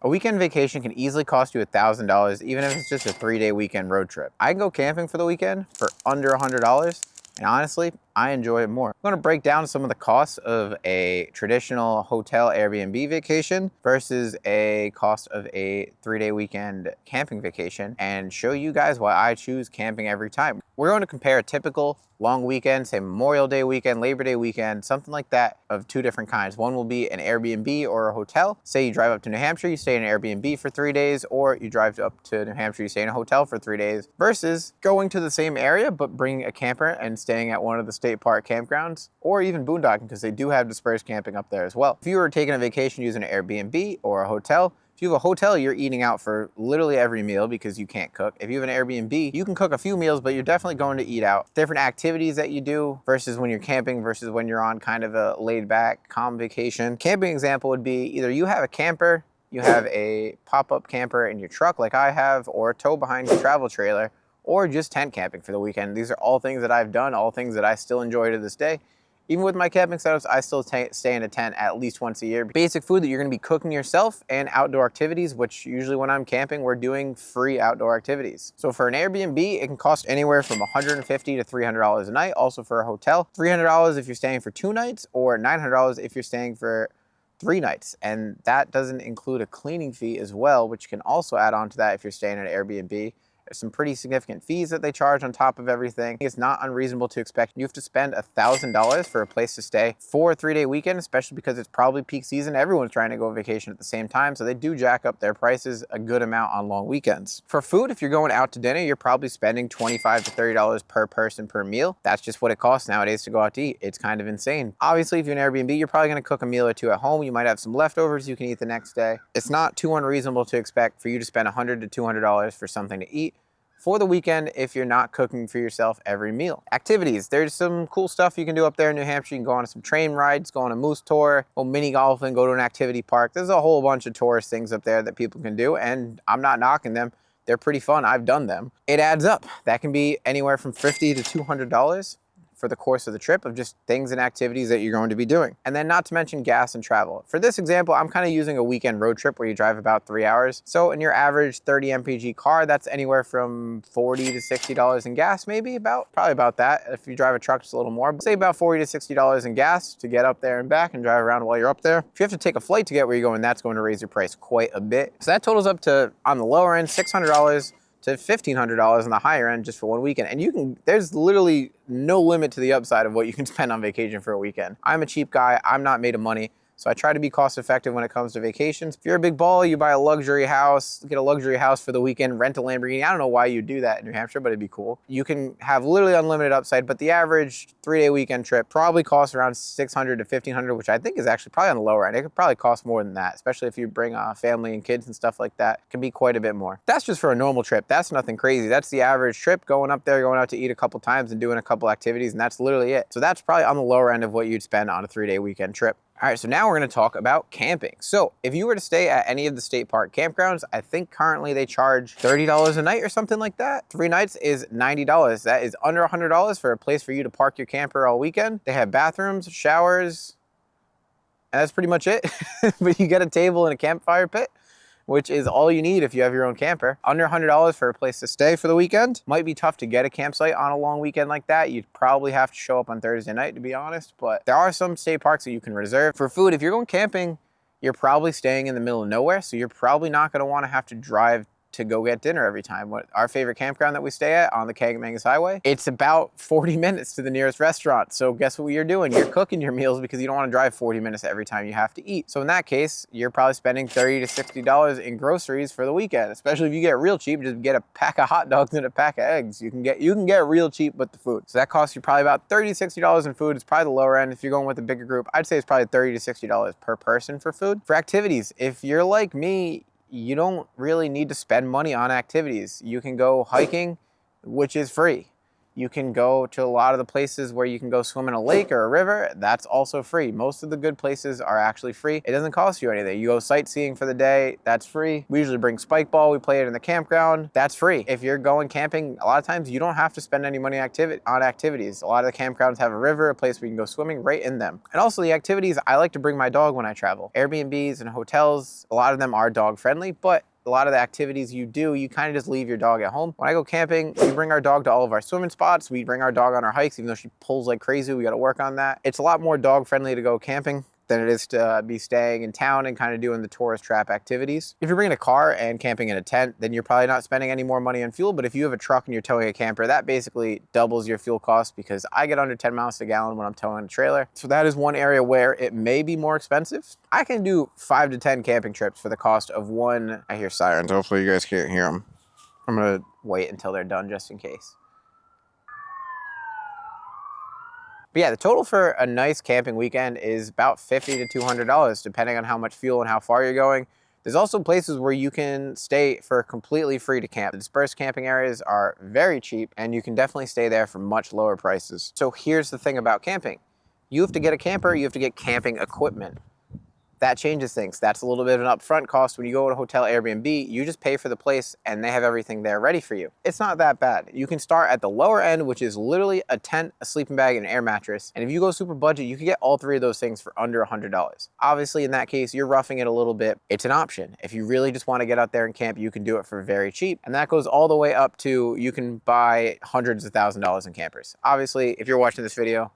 A weekend vacation can easily cost you $1,000, even if it's just a 3-day weekend road trip. I can go camping for the weekend for under $100, and honestly, I enjoy it more. I'm gonna break down some of the costs of a traditional hotel Airbnb vacation versus a cost of a 3-day weekend camping vacation and show you guys why I choose camping every time. We're going to compare a typical long weekend, say Memorial Day weekend, Labor Day weekend, something like that, of two different kinds. One will be an Airbnb or a hotel. Say you drive up to New Hampshire, you stay in an Airbnb for 3 days, or you drive up to New Hampshire, you stay in a hotel for 3 days, versus going to the same area, but bringing a camper and staying at one of the state park campgrounds, or even boondocking, because they do have dispersed camping up there as well. If you were taking a vacation using an Airbnb or a hotel, if you have a hotel, you're eating out for literally every meal because you can't cook. If you have an Airbnb, you can cook a few meals, but you're definitely going to eat out. Different activities that you do versus when you're camping versus when you're on kind of a laid back, calm vacation. Camping example would be either you have a camper, you have a pop-up camper in your truck like I have, or a tow behind your travel trailer, or just tent camping for the weekend. These are all things that I've done, all things that I still enjoy to this day. Even with my camping setups, I still stay in a tent at least once a year. Basic food that you're gonna be cooking yourself, and outdoor activities, which usually when I'm camping, we're doing free outdoor activities. So for an Airbnb, it can cost anywhere from $150 to $300 a night. Also for a hotel, $300 if you're staying for 2 nights, or $900 if you're staying for 3 nights. And that doesn't include a cleaning fee as well, which can also add on to that if you're staying at an Airbnb. There's some pretty significant fees that they charge on top of everything. It's not unreasonable to expect you have to spend $1,000 for a place to stay for a 3-day weekend, especially because it's probably peak season. Everyone's trying to go on vacation at the same time, so they do jack up their prices a good amount on long weekends. For food, if you're going out to dinner, you're probably spending $25 to $30 per person per meal. That's just what it costs nowadays to go out to eat. It's kind of insane. Obviously, if you're an Airbnb, you're probably gonna cook a meal or two at home. You might have some leftovers you can eat the next day. It's not too unreasonable to expect for you to spend $100 to $200 for something to eat for the weekend if you're not cooking for yourself every meal. Activities, there's some cool stuff you can do up there in New Hampshire. You can go on some train rides, go on a moose tour, go mini golfing, go to an activity park. There's a whole bunch of tourist things up there that people can do, and I'm not knocking them. They're pretty fun, I've done them. It adds up. That can be anywhere from $50 to $200 for the course of the trip of just things and activities that you're going to be doing. And then not to mention gas and travel. For this example, I'm kind of using a weekend road trip where you drive about 3 hours. So in your average 30 mpg car, that's anywhere from $40 to $60 in gas, probably about that. If you drive a truck, it's a little more, but say about $40 to $60 in gas to get up there and back and drive around while you're up there. If you have to take a flight to get where you're going, that's going to raise your price quite a bit. So that totals up to, on the lower end, $600 to $1,500 on the higher end just for one weekend. And there's literally no limit to the upside of what you can spend on vacation for a weekend. I'm a cheap guy, I'm not made of money, so I try to be cost effective when it comes to vacations. If you're a big baller, you buy a luxury house, get a luxury house for the weekend, rent a Lamborghini. I don't know why you do that in New Hampshire, but it'd be cool. You can have literally unlimited upside, but the average 3-day weekend trip probably costs around $600 to $1,500, which I think is actually probably on the lower end. It could probably cost more than that, especially if you bring a family and kids and stuff like that. It can be quite a bit more. That's just for a normal trip. That's nothing crazy. That's the average trip, going up there, going out to eat a couple times and doing a couple activities, and that's literally it. So that's probably on the lower end of what you'd spend on a 3-day weekend trip. All right, so now we're gonna talk about camping. So if you were to stay at any of the state park campgrounds, I think currently they charge $30 a night or something like that. 3 nights is $90. That is under $100 for a place for you to park your camper all weekend. They have bathrooms, showers, and that's pretty much it. But you get a table and a campfire pit, which is all you need if you have your own camper. Under $100 for a place to stay for the weekend. Might be tough to get a campsite on a long weekend like that. You'd probably have to show up on Thursday night, to be honest, but there are some state parks that you can reserve. For food, if you're going camping, you're probably staying in the middle of nowhere, so you're probably not gonna wanna have to drive to go get dinner every time. Our favorite campground that we stay at on the Kagamangos Highway, it's about 40 minutes to the nearest restaurant. So guess what you're doing? You're cooking your meals because you don't want to drive 40 minutes every time you have to eat. So in that case, you're probably spending $30 to $60 in groceries for the weekend. Especially if you get real cheap, just get a pack of hot dogs and a pack of eggs. You can get real cheap with the food. So that costs you probably about $30 to $60 in food. It's probably the lower end. If you're going with a bigger group, I'd say it's probably $30 to $60 per person for food. For activities, if you're like me, you don't really need to spend money on activities. You can go hiking, which is free. You can go to a lot of the places where you can go swim in a lake or a river. That's also free. Most of the good places are actually free. It doesn't cost you anything. You go sightseeing for the day, that's free. We usually bring spike ball. We play it in the campground. That's free. If you're going camping, a lot of times you don't have to spend any money on activities. A lot of the campgrounds have a river, a place where you can go swimming right in them. And also the activities, I like to bring my dog when I travel. Airbnbs and hotels, a lot of them are dog friendly, but a lot of the activities you do, you kind of just leave your dog at home. When I go camping, we bring our dog to all of our swimming spots. We bring our dog on our hikes, even though she pulls like crazy. We got to work on that. It's a lot more dog friendly to go camping than it is to be staying in town and kind of doing the tourist trap activities. If you're bringing a car and camping in a tent, then you're probably not spending any more money on fuel. But if you have a truck and you're towing a camper, that basically doubles your fuel cost, because I get under 10 miles a gallon when I'm towing a trailer. So that is one area where it may be more expensive. I can do 5 to 10 camping trips for the cost of one. I hear sirens. Hopefully you guys can't hear them. I'm gonna wait until they're done just in case. But yeah, the total for a nice camping weekend is about $50 to $200, depending on how much fuel and how far you're going. There's also places where you can stay for completely free to camp. The dispersed camping areas are very cheap, and you can definitely stay there for much lower prices. So here's the thing about camping. You have to get a camper, you have to get camping equipment. That changes things. That's a little bit of an upfront cost. When you go to a hotel Airbnb, you just pay for the place and they have everything there ready for you. It's not that bad. You can start at the lower end, which is literally a tent, a sleeping bag, and an air mattress. And if you go super budget, you can get all three of those things for under $100. Obviously, in that case, you're roughing it a little bit. It's an option. If you really just want to get out there and camp, you can do it for very cheap. And that goes all the way up to, you can buy hundreds of $1,000s in campers. Obviously, if you're watching this video,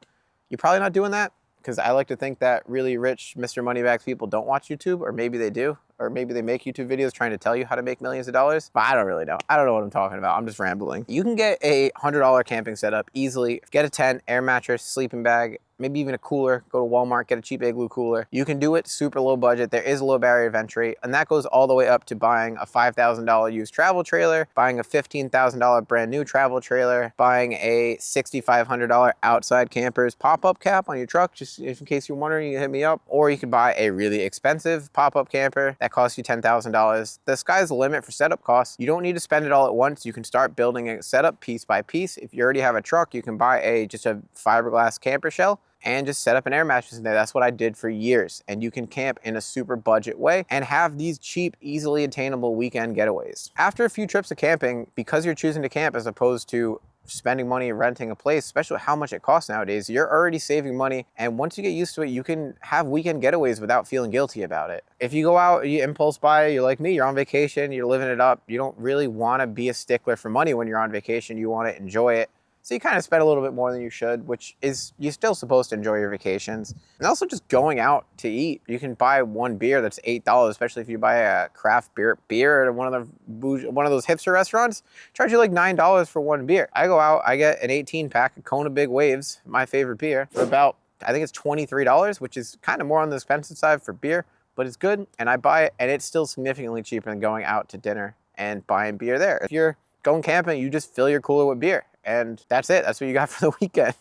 you're probably not doing that, because I like to think that really rich Mr. Moneybags people don't watch YouTube, or maybe they do, or maybe they make YouTube videos trying to tell you how to make millions of dollars, but I don't really know. I don't know what I'm talking about. I'm just rambling. You can get a $100 camping setup easily. Get a tent, air mattress, sleeping bag, maybe even a cooler. Go to Walmart, get a cheap Igloo cooler. You can do it super low budget. There is a low barrier of entry, and that goes all the way up to buying a $5,000 used travel trailer, buying a $15,000 brand new travel trailer, buying a $6,500 outside campers pop-up cap on your truck, just in case you're wondering, you can hit me up. Or you can buy a really expensive pop-up camper that costs you $10,000. The sky's the limit for setup costs. You don't need to spend it all at once. You can start building a setup piece by piece. If you already have a truck, you can buy just a fiberglass camper shell and just set up an air mattress in there. That's what I did for years. And you can camp in a super budget way and have these cheap, easily attainable weekend getaways. After a few trips of camping, because you're choosing to camp as opposed to spending money renting a place, especially how much it costs nowadays, you're already saving money. And once you get used to it, you can have weekend getaways without feeling guilty about it. If you go out, you impulse buy, you're like me, you're on vacation, you're living it up. You don't really want to be a stickler for money when you're on vacation. You want to enjoy it. So you kind of spend a little bit more than you should, which is, you're still supposed to enjoy your vacations. And also just going out to eat. You can buy one beer that's $8, especially if you buy a craft beer at one of those hipster restaurants. Charge you like $9 for one beer. I go out, I get an 18-pack of Kona Big Waves, my favorite beer, for about, I think it's $23, which is kind of more on the expensive side for beer, but it's good. And I buy it, and it's still significantly cheaper than going out to dinner and buying beer there. If you're going camping, you just fill your cooler with beer. And that's it. That's what you got for the weekend.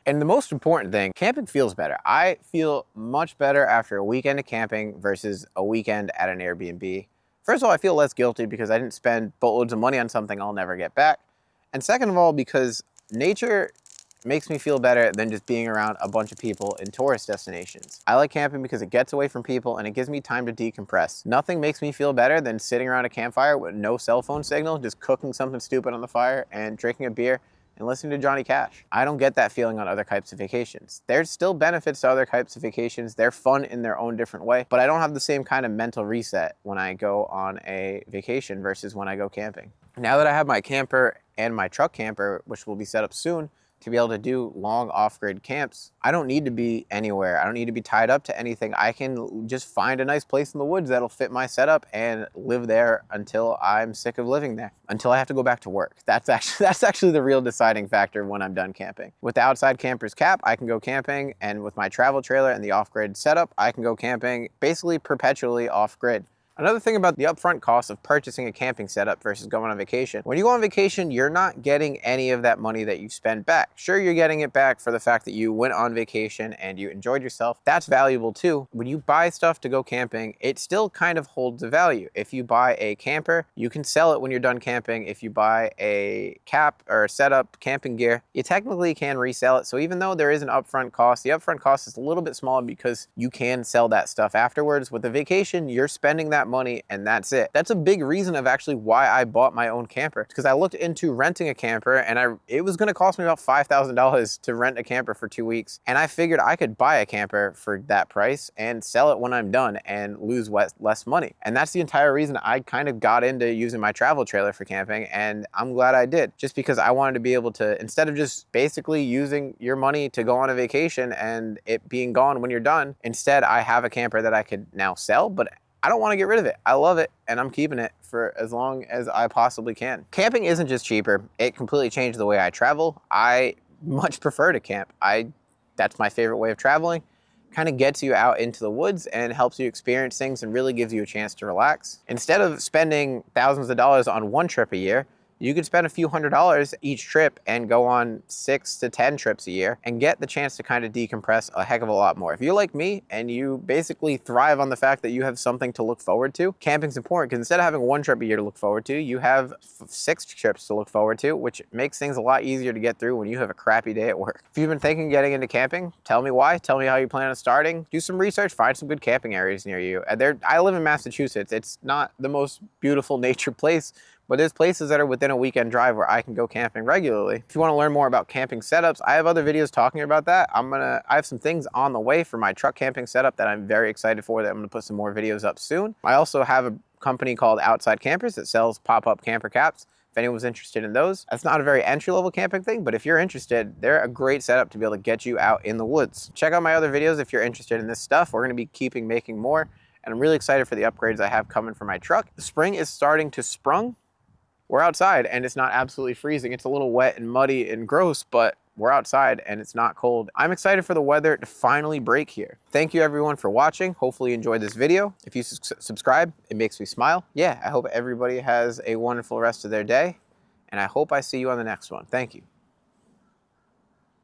And the most important thing, camping feels better. I feel much better after a weekend of camping versus a weekend at an Airbnb. First of all, I feel less guilty because I didn't spend boatloads of money on something I'll never get back. And second of all, because nature makes me feel better than just being around a bunch of people in tourist destinations. I like camping because it gets away from people and it gives me time to decompress. Nothing makes me feel better than sitting around a campfire with no cell phone signal, just cooking something stupid on the fire and drinking a beer and listening to Johnny Cash. I don't get that feeling on other types of vacations. There's still benefits to other types of vacations. They're fun in their own different way, but I don't have the same kind of mental reset when I go on a vacation versus when I go camping. Now that I have my camper and my truck camper, which will be set up soon, to be able to do long off-grid camps, I don't need to be anywhere. I don't need to be tied up to anything. I can just find a nice place in the woods that'll fit my setup and live there until I'm sick of living there, until I have to go back to work. That's actually the real deciding factor when I'm done camping. With the outside camper's cap, I can go camping, and with my travel trailer and the off-grid setup, I can go camping basically perpetually off-grid. Another thing about the upfront cost of purchasing a camping setup versus going on vacation. When you go on vacation, you're not getting any of that money that you spend back. Sure, you're getting it back for the fact that you went on vacation and you enjoyed yourself. That's valuable too. When you buy stuff to go camping, it still kind of holds a value. If you buy a camper, you can sell it when you're done camping. If you buy a cap or setup camping gear, you technically can resell it. So even though there is an upfront cost, the upfront cost is a little bit smaller because you can sell that stuff afterwards. With a vacation, you're spending that money and that's it. That's a big reason of actually why I bought my own camper, because I looked into renting a camper and it was going to cost me about $5,000 to rent a camper for 2 weeks, and I figured I could buy a camper for that price and sell it when I'm done and lose less money. And that's the entire reason I kind of got into using my travel trailer for camping, and I'm glad I did, just because I wanted to be able to, instead of just basically using your money to go on a vacation and it being gone when you're done, instead I have a camper that I could now sell, but I don't want to get rid of it. I love it and I'm keeping it for as long as I possibly can. Camping isn't just cheaper, it completely changed the way I travel. I much prefer to camp. That's my favorite way of traveling. Kind of gets you out into the woods and helps you experience things and really gives you a chance to relax. Instead of spending thousands of dollars on one trip a year, you could spend a few $100s each trip and go on 6 to 10 trips a year and get the chance to kind of decompress a heck of a lot more. If you're like me and you basically thrive on the fact that you have something to look forward to, camping's important, because instead of having one trip a year to look forward to, you have 6 trips to look forward to, which makes things a lot easier to get through when you have a crappy day at work. If you've been thinking of getting into camping, tell me why, tell me how you plan on starting, do some research, find some good camping areas near you. I live in Massachusetts. It's not the most beautiful nature place, but there's places that are within a weekend drive where I can go camping regularly. If you want to learn more about camping setups, I have other videos talking about that. I have some things on the way for my truck camping setup that I'm very excited for, that I'm going to put some more videos up soon. I also have a company called Outside Campers that sells pop-up camper caps. If anyone's interested in those, that's not a very entry-level camping thing, but if you're interested, they're a great setup to be able to get you out in the woods. Check out my other videos if you're interested in this stuff. We're going to be making more, and I'm really excited for the upgrades I have coming for my truck. The spring is starting to sprung. We're outside and it's not absolutely freezing. It's a little wet and muddy and gross, but we're outside and it's not cold. I'm excited for the weather to finally break here. Thank you everyone for watching. Hopefully you enjoyed this video. If you subscribe, it makes me smile. Yeah, I hope everybody has a wonderful rest of their day, and I hope I see you on the next one. Thank you.